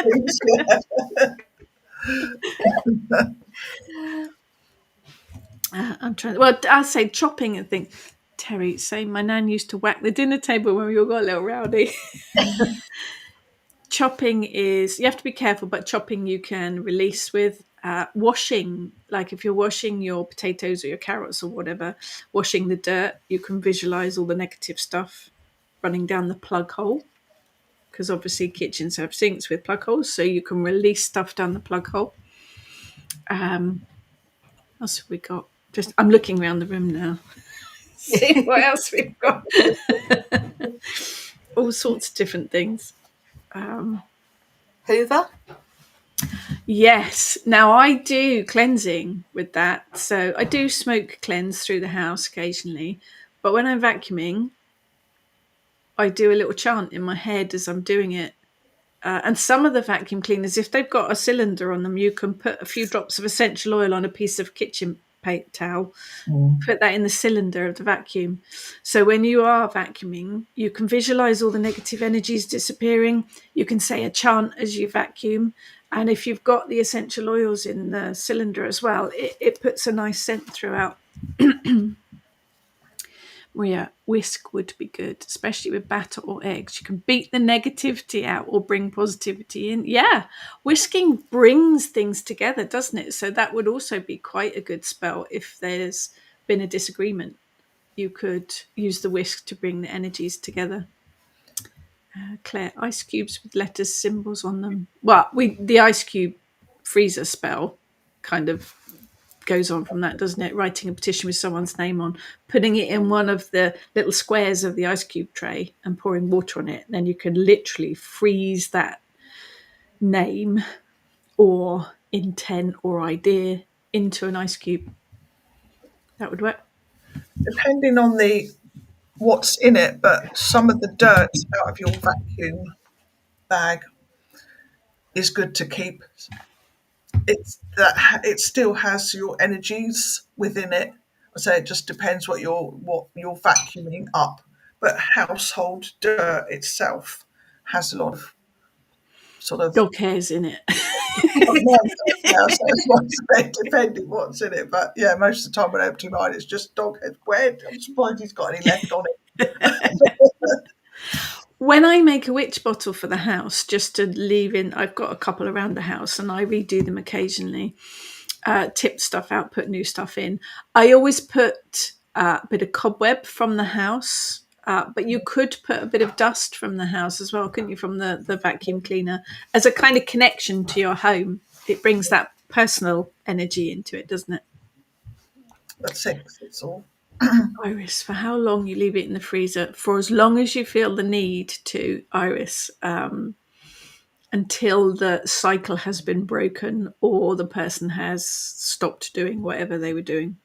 things, I'm trying. Well, I say chopping and things. Terry, saying my nan used to whack the dinner table when we all got a little rowdy. Chopping is, you have to be careful, but chopping you can release with. Washing, like if you're washing your potatoes or your carrots or whatever, washing the dirt, you can visualize all the negative stuff running down the plug hole, because obviously kitchens have sinks with plug holes, so you can release stuff down the plug hole. What else have we got? Just I'm looking around the room now. See what else we've got. All sorts of different things. Hoover. Yes. Now I do cleansing with that. So I do smoke cleanse through the house occasionally. But when I'm vacuuming, I do a little chant in my head as I'm doing it. And some of the vacuum cleaners, if they've got a cylinder on them, you can put a few drops of essential oil on a piece of kitchen paper towel, put that in the cylinder of the vacuum. So when you are vacuuming, you can visualize all the negative energies disappearing. You can say a chant as you vacuum. And if you've got the essential oils in the cylinder as well, it puts a nice scent throughout. Maria, whisk would be good, especially with batter or eggs. You can beat the negativity out or bring positivity in. Yeah, whisking brings things together, doesn't it? So that would also be quite a good spell if there's been a disagreement. You could use the whisk to bring the energies together. Claire, ice cubes with letters, symbols on them. Well, the ice cube freezer spell kind of goes on from that, doesn't it? Writing a petition with someone's name on, putting it in one of the little squares of the ice cube tray and pouring water on it. Then you can literally freeze that name or intent or idea into an ice cube. That would work. depending on what's in it, but some of the dirt out of your vacuum bag is good to keep it's that it still has your energies within it. I say it just depends what you're vacuuming up. But household dirt itself has a lot of sort of Dog hairs in it. now, so it's not depending what's in it. But yeah, most of the time when I empty mine, it's just dog head. Where I'm surprised he's got any left on it. When I make a witch bottle for the house, just to leave in, I've got a couple around the house and I redo them occasionally. Tip stuff out, put new stuff in. I always put a bit of cobweb from the house, but you could put a bit of dust from the house as well, couldn't you, from the vacuum cleaner, as a kind of connection to your home. It brings that personal energy into it, doesn't it? That's it. It's all. Iris, for how long you leave it in the freezer? For as long as you feel the need to, Iris, until the cycle has been broken or the person has stopped doing whatever they were doing.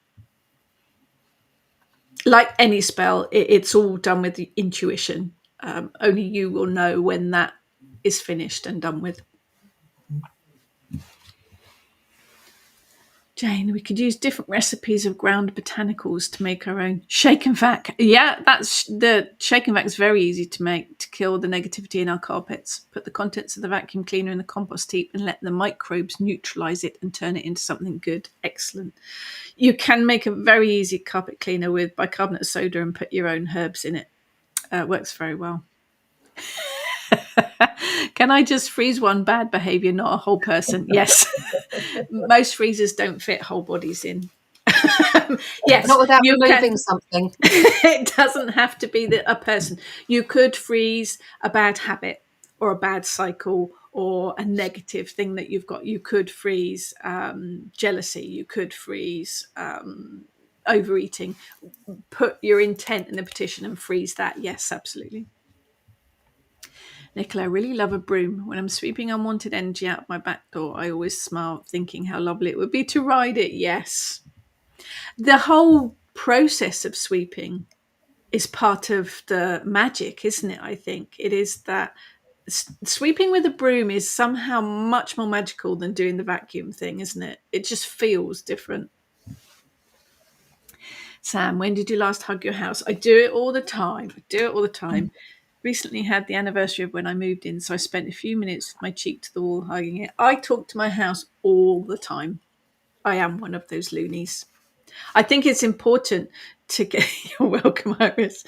Like any spell, it's all done with the intuition. Only you will know when that is finished and done with. Jane, we could use different recipes of ground botanicals to make our own shake and vac. Yeah, that's the shake and vac is very easy to make to kill the negativity in our carpets. Put the contents of the vacuum cleaner in the compost heap and let the microbes neutralize it and turn it into something good. Excellent. You can make a very easy carpet cleaner with bicarbonate of soda and put your own herbs in it. Works very well. Can I just freeze one bad behavior, not a whole person? Yes. Most freezers don't fit whole bodies in. Yes, Not without you removing can. something. It doesn't have to be a person. You could freeze a bad habit or a bad cycle or a negative thing that you've got. You could freeze jealousy. You could freeze overeating. Put your intent in the petition and freeze that. Yes, absolutely. Nicola, I really love a broom. When I'm sweeping unwanted energy out of my back door, I always smile, thinking how lovely it would be to ride it. Yes. The whole process of sweeping is part of the magic, isn't it? I think it is that sweeping with a broom is somehow much more magical than doing the vacuum thing, isn't it? It just feels different. Sam, when did you last hug your house? I do it all the time. Recently had the anniversary of when I moved in, so I spent a few minutes with my cheek to the wall hugging it. I talk to my house all the time. I am one of those loonies. I think it's important to get you're welcome, Iris.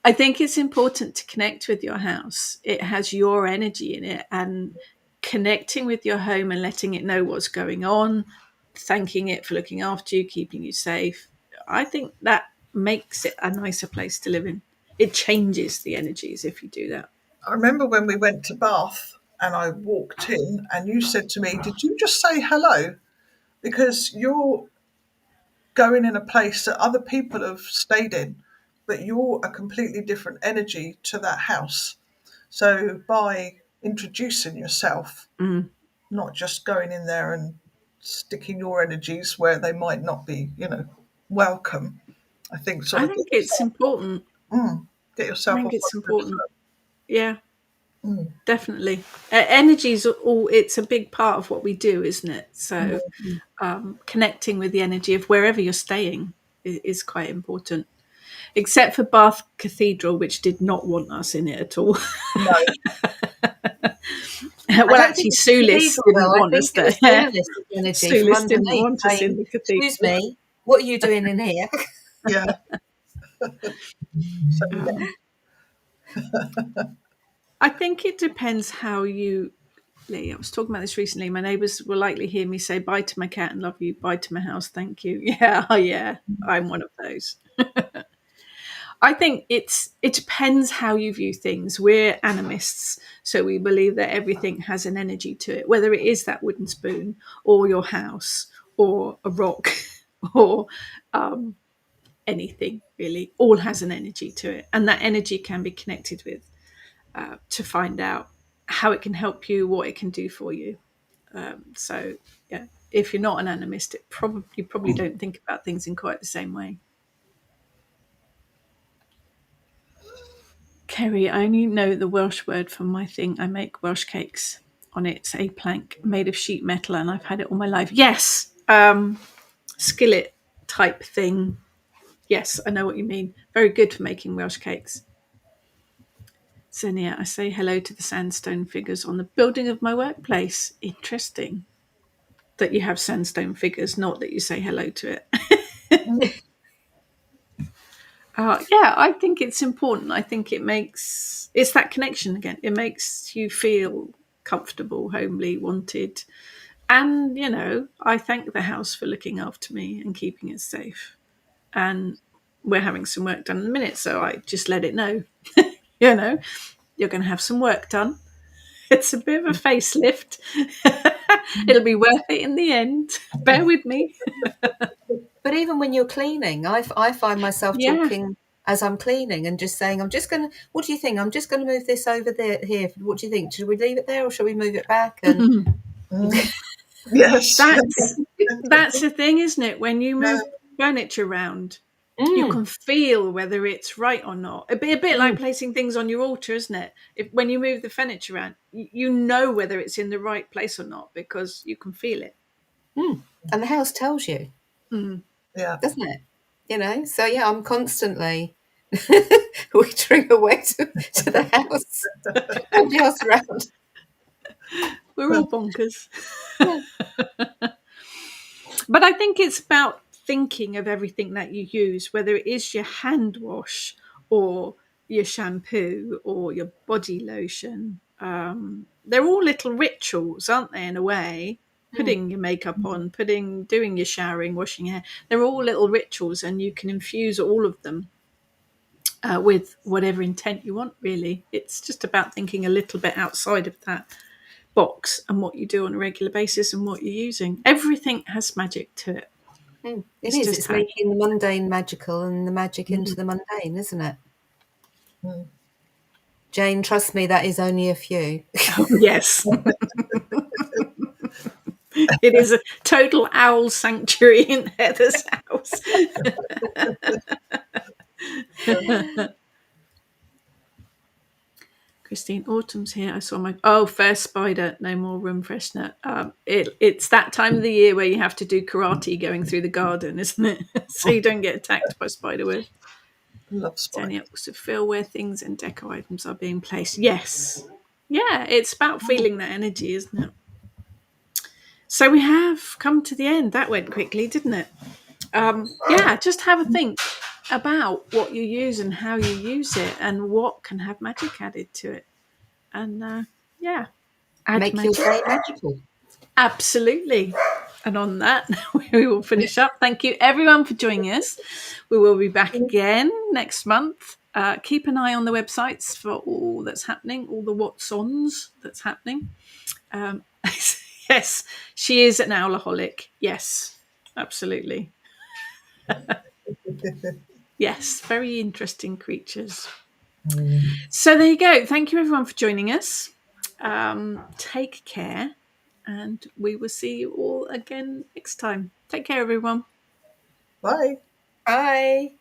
I think it's important to connect with your house. It has your energy in it, and connecting with your home and letting it know what's going on, thanking it for looking after you, keeping you safe. I think that makes it a nicer place to live in. It changes the energies if you do that. I remember when we went to Bath and I walked in and you said to me, "Did you just say hello?" Because you're going in a place that other people have stayed in, but you're a completely different energy to that house. So by introducing yourself, not just going in there and sticking your energies where they might not be, welcome, I think sort I of think it's important. get I yourself think off it's on a good important. Yeah, definitely. Energy's all, it's a big part of what we do, isn't it? So connecting with the energy of wherever you're staying is quite important. Except for Bath Cathedral, which did not want us in it at all. No, I Well, don't think actually, it's the Sulis cathedral didn't though. I want think us it was there. journalist energy from Sulis didn't underneath want us in saying, the "Excuse cathedral. me, what are you doing in here?" yeah. So yeah, I think it depends how you. I was talking about this recently. My neighbours will likely hear me say bye to my cat and love you, bye to my house, thank you. Yeah, yeah, I'm one of those. I think it depends how you view things. We're animists, so we believe that everything has an energy to it, whether it is that wooden spoon or your house or a rock or anything really. All has an energy to it, and that energy can be connected with to find out how it can help you, what it can do for you. So yeah, if you're not an animist, you probably don't think about things in quite the same way. Kerry, I only know the Welsh word for my thing. I make Welsh cakes. on it. It's a plank made of sheet metal, and I've had it all my life. Yes, skillet type thing. Yes, I know what you mean. Very good for making Welsh cakes. Xenia, I say hello to the sandstone figures on the building of my workplace. Interesting that you have sandstone figures, not that you say hello to it. Yeah, I think it's important. I think it's that connection again. It makes you feel comfortable, homely, wanted. And, I thank the house for looking after me and keeping it safe. And we're having some work done in a minute, so I just let it know. You're going to have some work done. It's a bit of a facelift. It'll be worth it in the end. Bear with me. But even when you're cleaning, I find myself Yeah. talking as I'm cleaning and just saying, what do you think? I'm just going to move this over there, here. What do you think? Should we leave it there or shall we move it back? And Yes. That's the thing, isn't it? When you move furniture around, you can feel whether it's right or not. It'd be a bit like placing things on your altar, isn't it? When you move the furniture around, you know whether it's in the right place or not because you can feel it. And the house tells you, Yeah. doesn't it? So yeah, I'm constantly wittering away to the house, and just around. We're all bonkers. Yeah. But I think it's about thinking of everything that you use, whether it is your hand wash or your shampoo or your body lotion. They're all little rituals, aren't they, in a way? Putting your makeup on, doing your showering, washing your hair. They're all little rituals, and you can infuse all of them with whatever intent you want, really. It's just about thinking a little bit outside of that box and what you do on a regular basis and what you're using. Everything has magic to it. It is. It's making the mundane magical and the magic into the mundane, isn't it? Jane, trust me, that is only a few. Oh, yes. It is a total owl sanctuary in Heather's house. Christine, autumn's here. I saw my first spider. No more room freshener. It's that time of the year where you have to do karate going through the garden, isn't it? So you don't get attacked by spiderweb. Love spiders. It also feel where things and deco items are being placed. Yes, yeah, it's about feeling that energy, isn't it? So we have come to the end. That went quickly, didn't it? Yeah, just have a think about what you use and how you use it and what can have magic added to it. And yeah, add Make magic. your day magical. Absolutely. And on that, we will finish up. Thank you, everyone, for joining us. We will be back again next month. Keep an eye on the websites for all that's happening, all the what's-ons that's happening. Yes, she is an owlaholic. Yes, absolutely. Yes, very interesting creatures. So there you go. Thank you, everyone, for joining us. Take care, and we will see you all again next time. Take care, everyone. Bye. Bye.